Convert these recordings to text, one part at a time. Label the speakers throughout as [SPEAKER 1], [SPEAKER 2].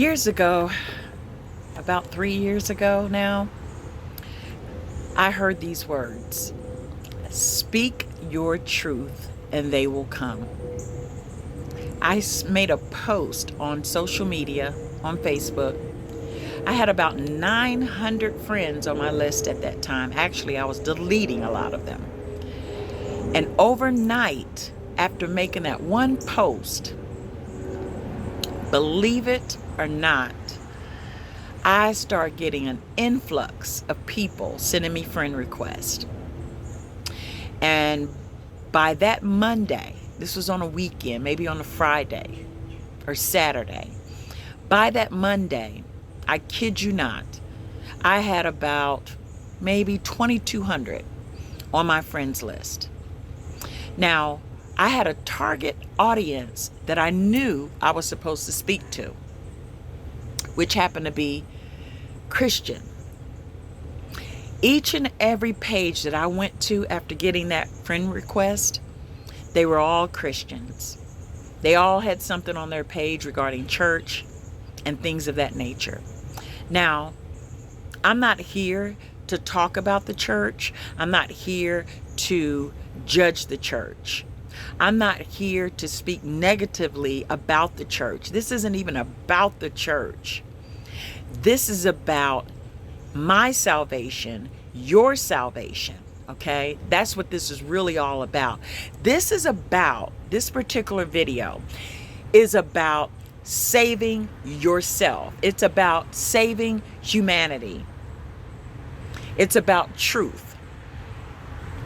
[SPEAKER 1] Years ago, about 3 years ago now, I heard these words: speak your truth and they will come. Made a post on social media, on Facebook. I had about 900 friends on my list at that time. Actually, I was deleting a lot of them. And overnight, after making that one post, believe it or not, I start getting an influx of people sending me friend requests. And by that Monday, this was on a weekend, maybe on a Friday or Saturday. By that Monday, I kid you not, I had about maybe 2,200 on my friends list. Now, I had a target audience that I knew I was supposed to speak to, which happened to be Christian. Each and every page that I went to after getting that friend request, they were all Christians. They all had something on their page regarding church and things of that nature. Now, I'm not here to talk about the church. I'm not here to judge the church. I'm not here to speak negatively about the church. This isn't even about the church. This is about my salvation, your salvation, okay? That's what this is really all about. This particular video is about saving yourself. It's about saving humanity. It's about truth.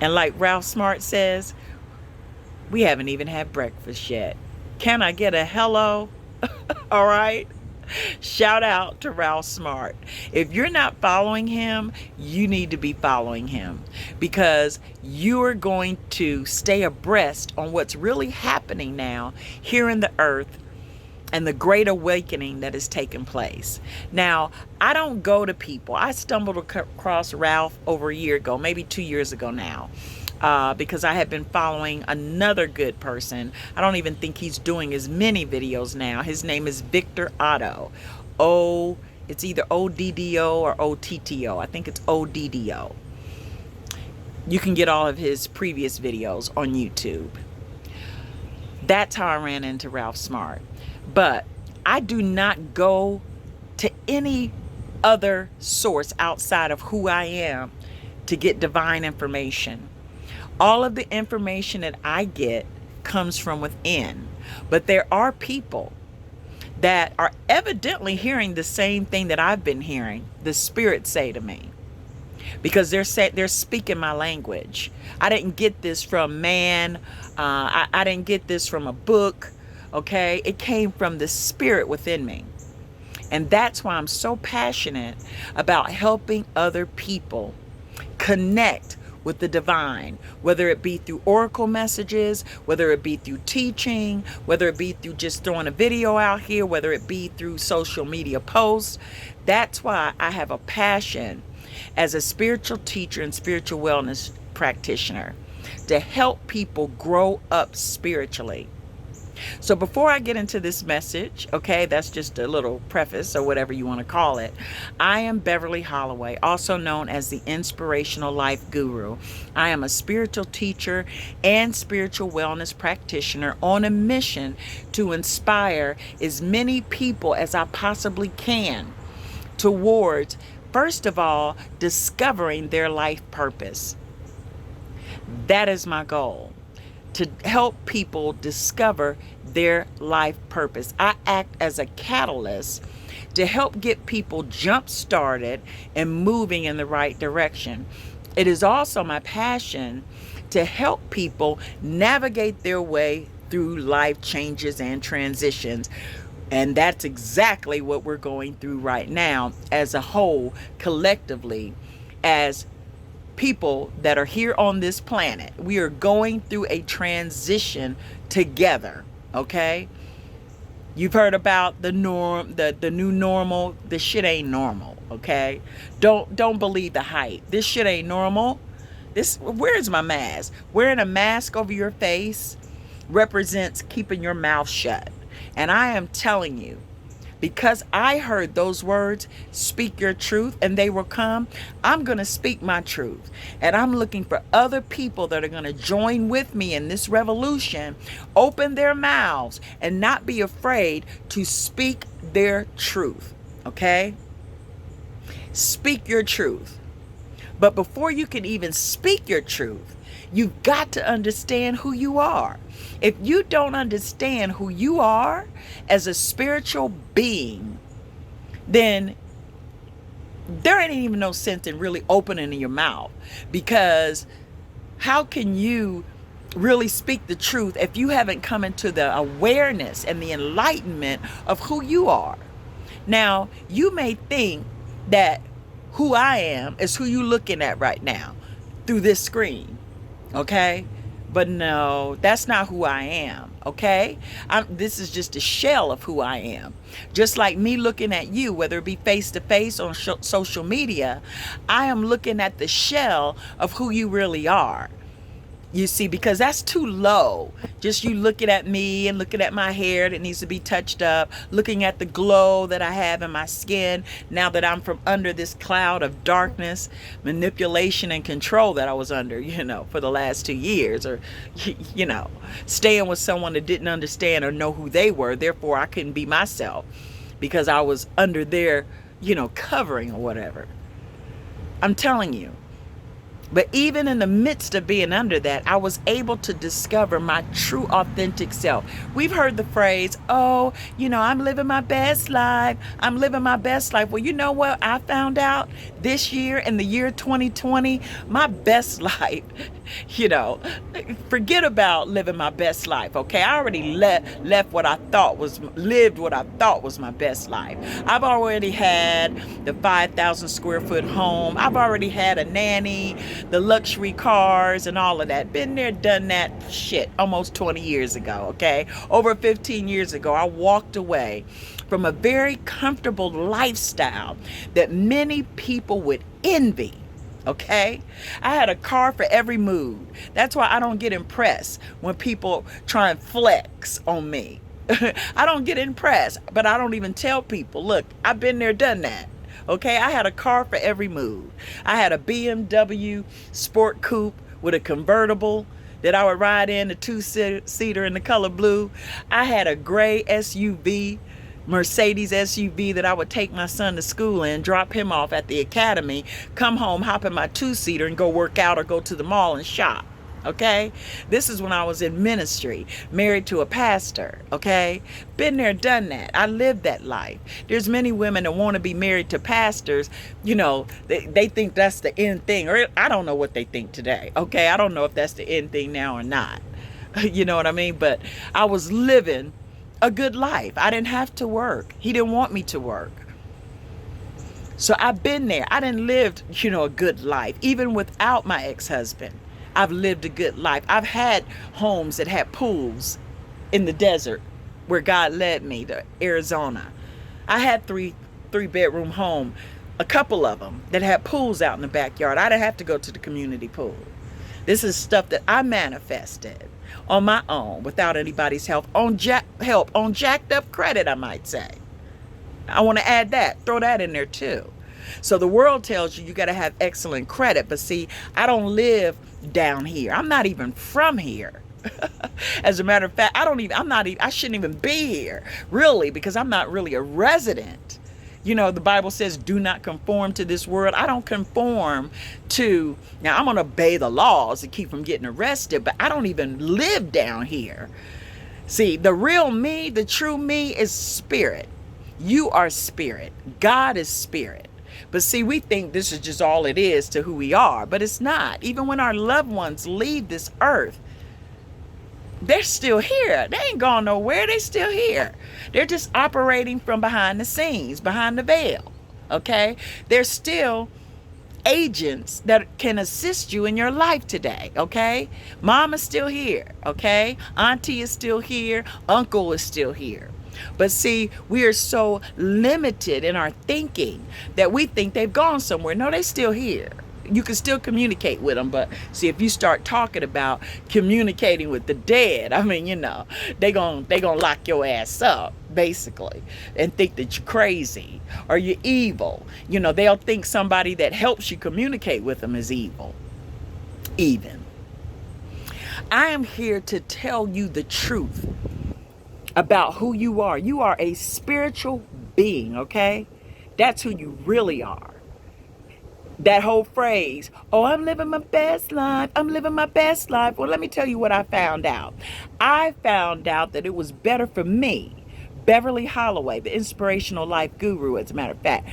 [SPEAKER 1] And like Ralph Smart says, we haven't even had breakfast yet. Can I get a hello? All right. Shout out to Ralph Smart. If you're not following him, you need to be following him, because you are going to stay abreast on what's really happening now here in the earth and the great awakening that is taking place. Now, I don't go to people. I stumbled across Ralph over a year ago, maybe 2 years ago now. Because I had been following another good person. I don't even think he's doing as many videos now. His name is Victor Otto. It's either ODDO or OTTO. I think it's ODDO. You can get all of his previous videos on YouTube. That's how I ran into Ralph Smart. But I do not go to any other source outside of who I am to get divine information. All of the information that I get comes from within. But there are people that are evidently hearing the same thing that I've been hearing the Spirit say to me, because they're speaking my language. I didn't get this from man. I didn't get this from a book. Okay, it came from the Spirit within me. And that's why I'm so passionate about helping other people connect with the divine, whether it be through oracle messages, whether it be through teaching, whether it be through just throwing a video out here, whether it be through social media posts. That's why I have a passion as a spiritual teacher and spiritual wellness practitioner to help people grow up spiritually. So before I get into this message, okay, that's just a little preface or whatever you want to call it. I am Beverly Holloway, also known as the Inspirational Life Guru. I am a spiritual teacher and spiritual wellness practitioner on a mission to inspire as many people as I possibly can towards, first of all, discovering their life purpose. That is my goal, to help people discover their life purpose. I act as a catalyst to help get people jump started and moving in the right direction. It is also my passion to help people navigate their way through life changes and transitions. And that's exactly what we're going through right now as a whole, collectively, as people that are here on this planet. We are going through a transition together, okay? You've heard about the norm, the new normal. This shit ain't normal, okay? Don't believe the hype. This shit ain't normal. Where's my mask? Wearing a mask over your face represents keeping your mouth shut. And I am telling you, Because I heard those words, speak your truth, and they will come, I'm going to speak my truth. And I'm looking for other people that are going to join with me in this revolution, open their mouths, and not be afraid to speak their truth. Okay? Speak your truth. But before you can even speak your truth, you've got to understand who you are. If you don't understand who you are as a spiritual being, then there ain't even no sense in really opening your mouth. Because how can you really speak the truth if you haven't come into the awareness and the enlightenment of who you are? Now, you may think that who I am is who you looking at right now through this screen. Okay? But no, that's not who I am. Okay? This is just a shell of who I am. Just like me looking at you, whether it be face to face on social media, I am looking at the shell of who you really are. You see, because that's too low. Just you looking at me and looking at my hair that needs to be touched up, looking at the glow that I have in my skin now that I'm from under this cloud of darkness, manipulation, and control that I was under, for the last 2 years, or, staying with someone that didn't understand or know who they were. Therefore, I couldn't be myself because I was under their, covering or whatever. I'm telling you. But even in the midst of being under that, I was able to discover my true, authentic self. We've heard the phrase, I'm living my best life. I'm living my best life. Well, you know what? I found out this year, in the year 2020, my best life, forget about living my best life, okay? I already lived what I thought was my best life. I've already had the 5,000 square foot home. I've already had a nanny, the luxury cars, and all of that. Been there, done that shit almost 20 years ago, okay? Over 15 years ago, I walked away from a very comfortable lifestyle that many people would envy. Okay? I had a car for every mood. That's why I don't get impressed when people try and flex on me. I don't get impressed, but I don't even tell people, look, I've been there, done that. Okay? I had a car for every mood. I had a BMW sport coupe with a convertible that I would ride in, a 2-seater in the color blue. I had a gray SUV, Mercedes SUV, that I would take my son to school in, drop him off at the academy, come home, hop in my 2-seater and go work out or go to the mall and shop. Okay? This is when I was in ministry, married to a pastor. Okay? Been there, done that. I lived that life. There's many women that want to be married to pastors. They think that's the end thing. Or I don't know what they think today. Okay? I don't know if that's the end thing now or not. You know what I mean? But I was living a good life. I didn't have to work. He didn't want me to work. So I've been there. I didn't live, a good life. Even without my ex-husband, I've lived a good life. I've had homes that had pools in the desert where God led me to Arizona. I had three-bedroom home, a couple of them that had pools out in the backyard. I didn't have to go to the community pool. This is stuff that I manifested on my own without anybody's help, on jacked up credit, I might say. I want to add that, throw that in there too. So the world tells you got to have excellent credit, but see, I don't live down here. I'm not even from here. As a matter of fact, I shouldn't even be here, really, because I'm not really a resident. The Bible says, do not conform to this world. I don't conform to, now I'm going to obey the laws to keep from getting arrested, but I don't even live down here. See, the real me, the true me is spirit. You are spirit. God is spirit. But see, we think this is just all it is to who we are, but it's not. Even when our loved ones leave this earth, they're still here. They ain't gone nowhere. They're still here. They're just operating from behind the scenes, behind the veil. Okay? They're still agents that can assist you in your life today. Okay? Mom is still here. Okay? Auntie is still here. Uncle is still here. But see, we are so limited in our thinking that we think they've gone somewhere. No, they're still here. You can still communicate with them, but see, if you start talking about communicating with the dead, I mean, they gonna lock your ass up, basically, and think that you're crazy or you're evil. They'll think somebody that helps you communicate with them is evil. Even. I am here to tell you the truth about who you are. You are a spiritual being, okay? That's who you really are. That whole phrase, oh, I'm living my best life. I'm living my best life. Well, let me tell you what I found out. I found out that it was better for me, Beverly Holloway, the inspirational life guru, as a matter of fact.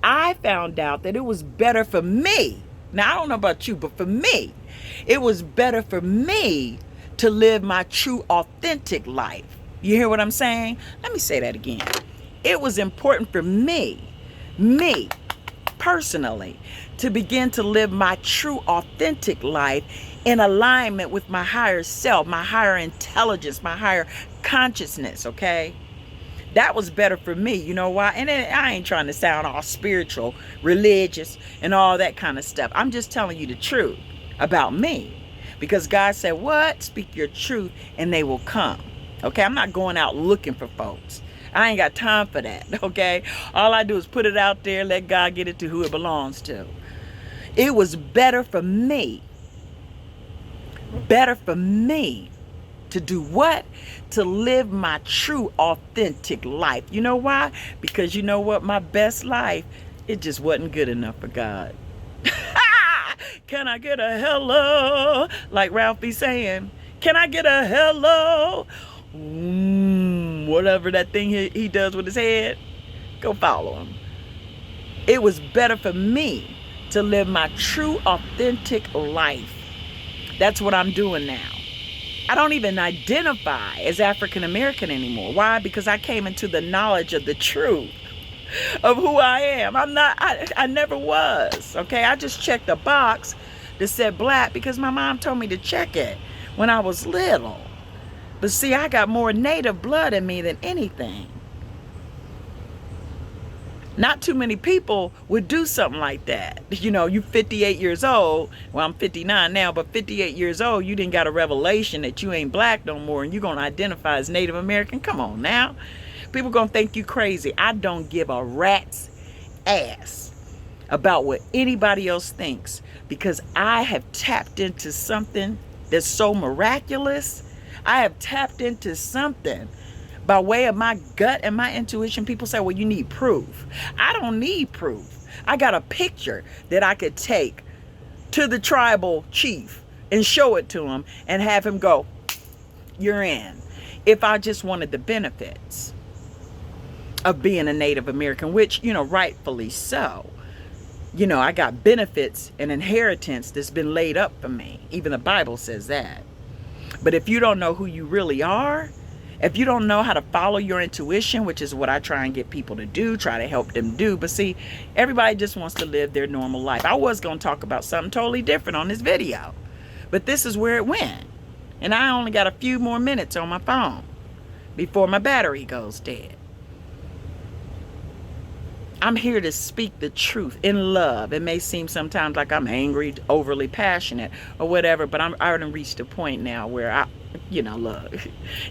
[SPEAKER 1] I found out that it was better for me. Now, I don't know about you, but for me, it was better for me to live my true, authentic life. You hear what I'm saying? Let me say that again. It was important for me personally, to begin to live my true, authentic life in alignment with my higher self, my higher intelligence, my higher consciousness, okay? That was better for me. You know why? And I ain't trying to sound all spiritual, religious, and all that kind of stuff. I'm just telling you the truth about me. Because God said, what? Speak your truth and they will come. Okay? I'm not going out looking for folks. I ain't got time for that, okay? All I do is put it out there, let God get it to who it belongs to. It was better for me to do what? To live my true, authentic life. You know why? Because you know what? My best life, it just wasn't good enough for God. Can I get a hello? Like Ralph be saying, can I get a hello? Whatever that thing he does with his head, go follow him. It was better for me to live my true, authentic life. That's what I'm doing now. I don't even identify as African American anymore. Why? Because I came into the knowledge of the truth of who I am. I never was. Okay, I just checked a box that said black because my mom told me to check it when I was little. But see, I got more native blood in me than anything. Not too many people would do something like that. You 58 years old. Well, I'm 59 now, but 58 years old, you didn't got a revelation that you ain't black no more and you're going to identify as Native American. Come on now. People going to think you crazy. I don't give a rat's ass about what anybody else thinks because I have tapped into something that's so miraculous. I have tapped into something by way of my gut and my intuition. People say, well, you need proof. I don't need proof. I got a picture that I could take to the tribal chief and show it to him and have him go, you're in. If I just wanted the benefits of being a Native American, which, rightfully so. I got benefits and inheritance that's been laid up for me. Even the Bible says that. But if you don't know who you really are, if you don't know how to follow your intuition, which is what I try and get people to do, try to help them do. But see, everybody just wants to live their normal life. I was going to talk about something totally different on this video. But this is where it went. And I only got a few more minutes on my phone before my battery goes dead. I'm here to speak the truth in love. It may seem sometimes like I'm angry, overly passionate or whatever, but I already reached a point now where look,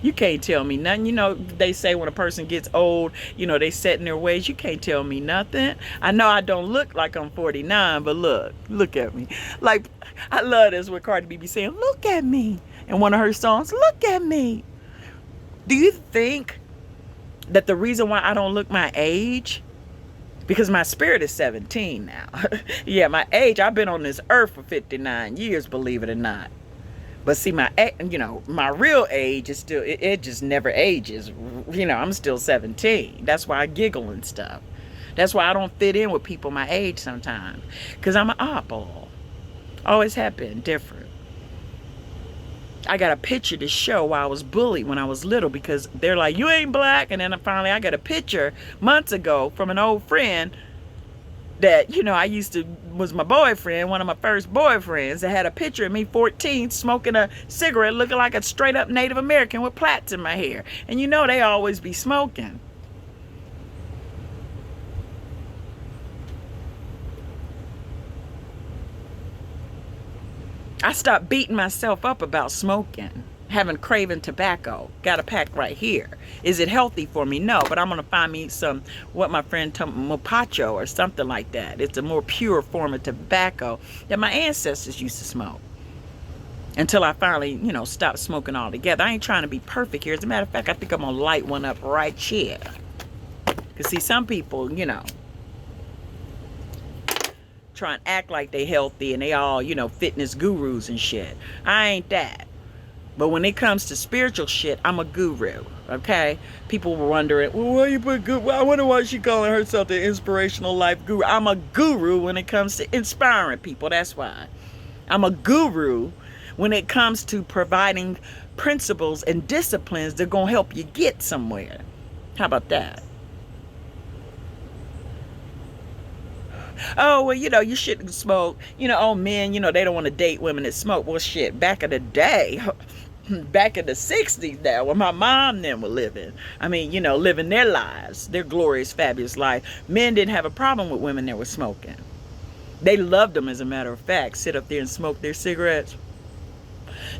[SPEAKER 1] you can't tell me nothing. They say when a person gets old, they set in their ways. You can't tell me nothing. I know I don't look like I'm 49, but look at me. Like, I love this what Cardi B be saying, look at me. In one of her songs, look at me. Do you think that the reason why I don't look my age, because my spirit is 17 now. Yeah, my age, I've been on this earth for 59 years, believe it or not. But see, my real age is still, it just never ages. I'm still 17. That's why I giggle and stuff. That's why I don't fit in with people my age sometimes. Because I'm an oddball. Always have been different. I got a picture to show why I was bullied when I was little because they're like, you ain't black. And then finally I got a picture months ago from an old friend that, was my boyfriend, one of my first boyfriends, that had a picture of me 14 smoking a cigarette looking like a straight up Native American with plaits in my hair. And they always be smoking. I stopped beating myself up about smoking, having craving tobacco. Got a pack right here. Is it healthy for me? No, but I'm going to find me some, what my friend told me, mopacho or something like that. It's a more pure form of tobacco that my ancestors used to smoke. Until I finally, you know, stopped smoking altogether. I ain't trying to be perfect here. As a matter of fact, I think I'm going to light one up right here. Because see, some people, you know, try and act like they healthy and they all, you know, fitness gurus and shit. I ain't that. But when it comes to spiritual shit, I'm a guru, okay? People were wondering, well, why you put guru? I wonder why she calling herself the inspirational life guru. I'm a guru when it comes to inspiring people. That's why. I'm a guru when it comes to providing principles and disciplines that are going to help you get somewhere. How about that? Oh, well, you know, you shouldn't smoke. You know, oh, men, you know, they don't want to date women that smoke. Well, shit, back in the day, back in the 60s now, when my mom and them were living, I mean, you know, living their lives, their glorious, fabulous life, men didn't have a problem with women that were smoking. They loved them, as a matter of fact, sit up there and smoke their cigarettes.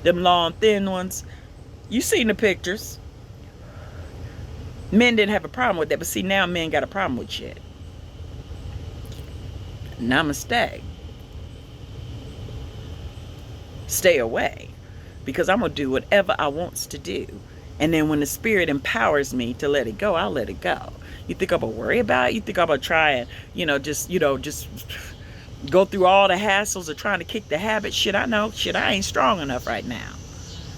[SPEAKER 1] Them long, thin ones. You seen the pictures. Men didn't have a problem with that, but see, now men got a problem with shit. Namaste. Stay away, because I'm gonna do whatever I wants to do, and then when the spirit empowers me to let it go, I'll let it go. You think I'm gonna worry about it? You think I'm gonna try and just go through all the hassles of trying to kick the habit? Shit, I know. Shit, I ain't strong enough right now,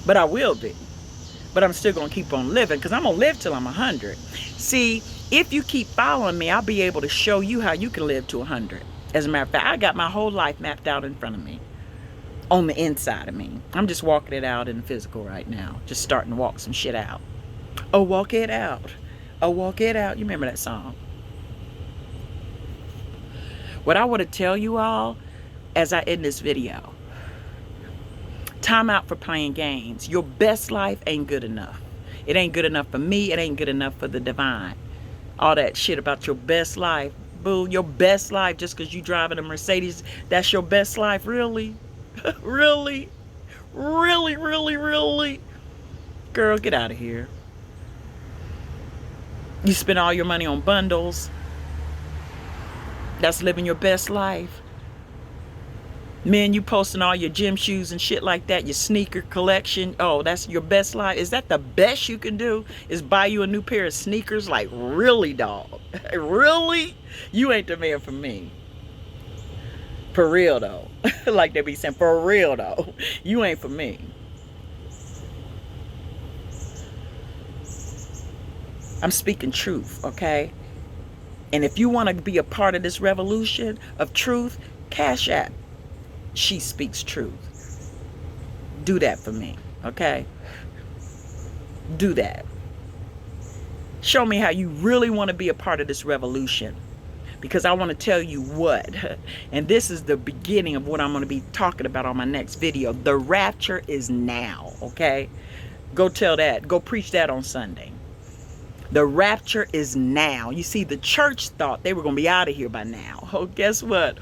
[SPEAKER 1] but I will be. But I'm still gonna keep on living, because I'm gonna live till I'm 100. See, if you keep following me, I'll be able to show you how you can live to 100. As a matter of fact, I got my whole life mapped out in front of me, on the inside of me. I'm just walking it out in the physical right now. Just starting to walk some shit out. Oh, walk it out. Oh, walk it out. You remember that song? What I want to tell you all as I end this video, time out for playing games. Your best life ain't good enough. It ain't good enough for me. It ain't good enough for the divine. All that shit about your best life. Boo, your best life just because you driving a Mercedes, that's your best life? Really? Really? Really, really, really? Girl, get out of here. You spend all your money on bundles. That's living your best life. Men, you posting all your gym shoes and shit like that, your sneaker collection. Oh, that's your best life? Is that the best you can do? Is buy you a new pair of sneakers? Like, really, dog? Really? You ain't the man for me. For real, though. Like they be saying, for real, though. You ain't for me. I'm speaking truth, okay? And if you want to be a part of this revolution of truth, Cash App She Speaks Truth. Do that for me, okay? Do that. Show me how you really want to be a part of this revolution. Because I want to tell you what. And this is the beginning of what I'm going to be talking about on my next video. The rapture is now, okay? Go tell that. Go preach that on Sunday. The rapture is now. You see, the church thought they were going to be out of here by now. Oh, guess what?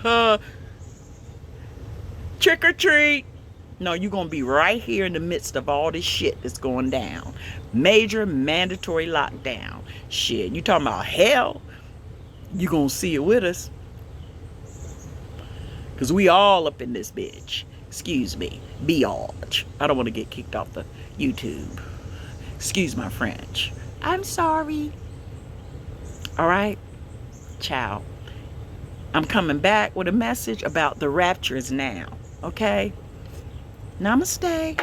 [SPEAKER 1] Trick or treat. No, you're going to be right here in the midst of all this shit that's going down. Major mandatory lockdown. Shit, you talking about hell? You're going to see it with us. Because we all up in this bitch. Excuse me. Biatch. I don't want to get kicked off the YouTube. Excuse my French. I'm sorry. All right. Ciao. I'm coming back with a message about the rapture is now. Okay? Namaste.